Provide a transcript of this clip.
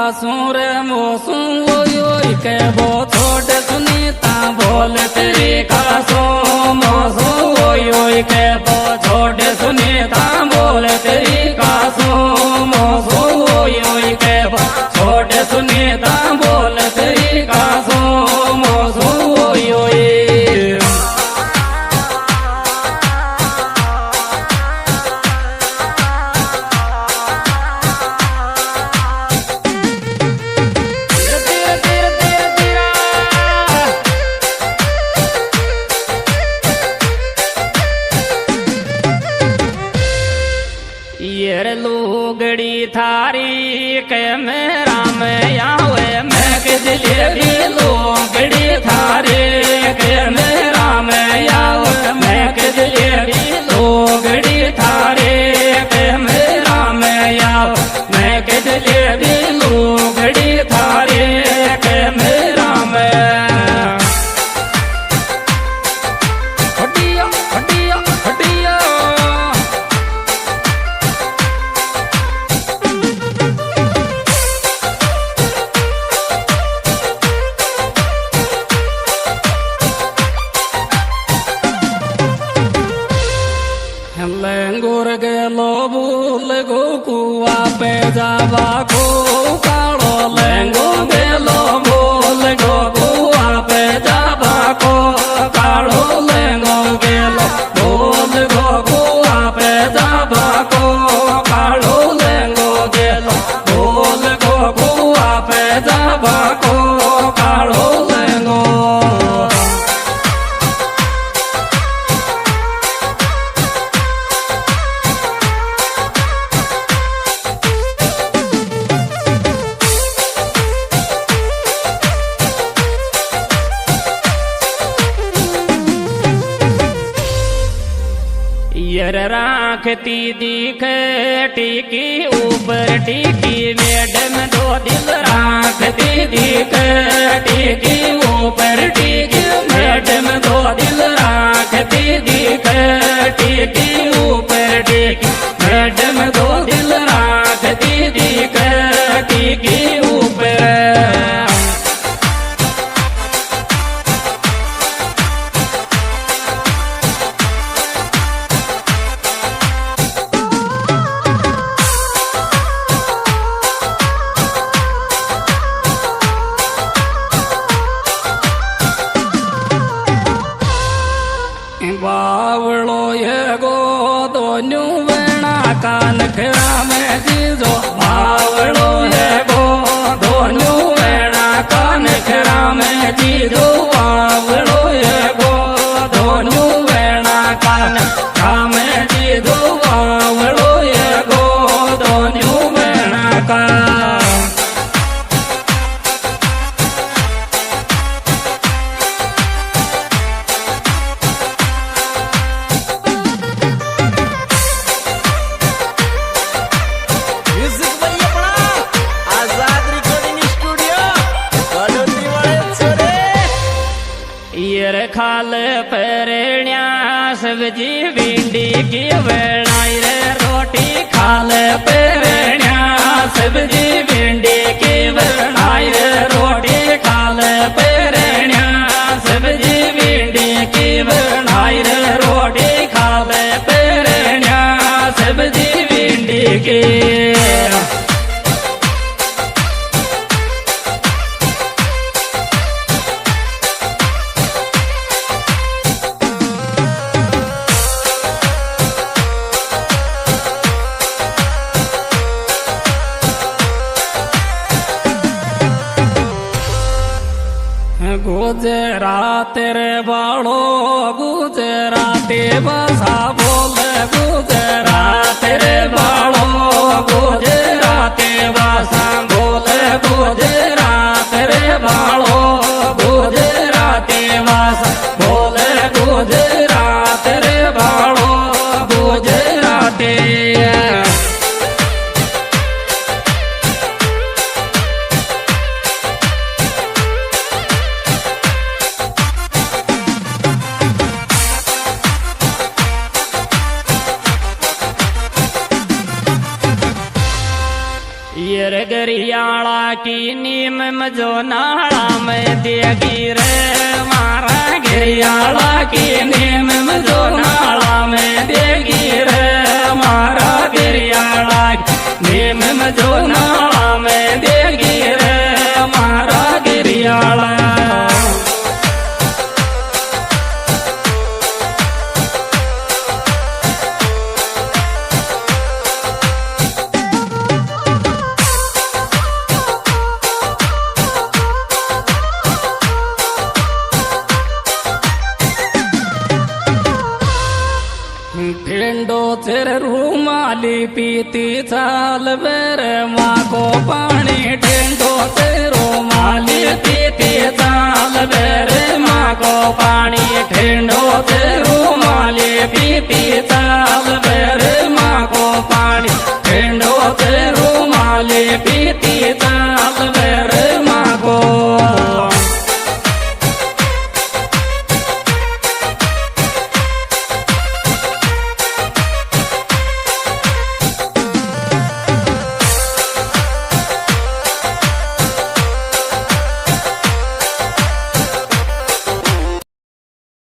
कासू रे मोसू ओय के वो छोड़ सुनीता बोल तेरी कासू मोसू ओय के वो छोड़ सुनीता बोल तेरी कासू मोसू ओय के वो छोड़ सुनीता बोल तेरी कासू मोसू ओय लूगड़ी थारी के मेरा में आवे मैं के जलेबी लूगड़ी थारी के मेरा में आवे मैं के जलेबी लूगड़ी थारी के मेरा में आवे मैं के जलेबी लूगड़ी थारी के मेरा में हटिया हटिया हटिया लेंगुर गेलो भूल गो कुआ पे जावा को कालो लेंगो गेलो भूल गो कुआ पे जावा को कालो लेंगो गेलो भूल गो कुआ पे जावा को कालो लेंगो गेलो भूल गो कुआ पे जावा को कालो लेंगो यर राखती दिखे टीकी ऊपर टीकी मैडम दो दिल राखती दिखे टीकी ऊपर टीकी मैडम दो दिल राखती दिखे टीकी ऊपर टीकी मैडम दो दिल राखती दिखे टीकी ऊपर बावड़ो ये गो दोनों वेणा कान खरा में जीजो बावड़ो ये गो दोनों वेणा कान खरा में जीजो बावड़ो ये गो दोनों वेणा कान खरा में जीजो बावड़ो ये गो दोनों वेणा कान खाल पेरण्या सब्जी भिंडी की बनाई रे रोटी खाल पेरण्या सब्जी भिंडी की बनाई रे रोटी खाल पेरण्या सब्जी भिंडी की बनाई रे रोटी खाल पेरण्या सब्जी भिंडी की गुजरात रे बाड़ो गुजराती भाषा बोल गुजरात रे बाड़ो गुजराती भाषा बोल गुजरात रे बाड़ो गुजराती भाषा बोल गुजरात रे बाड़ो गुजराती गरियाला की नीम में जो नाड़ा में देगी रे मारा गिरियाला की नीम में जो नाड़ा में देगी रे मारा गिरियाला नीम में जो नाड़ा में देगी रे मारा गिरियाला ठेंडो तेर रूमाली पीती चाल बेरे माँ को पानी ठेंडो ते रूमाली पीती चाल बेरे माँ को पानी ठेंडो ते रूमाली पीती चाल बेरे माँ को पानी ठेंडो ते रूमाली पीती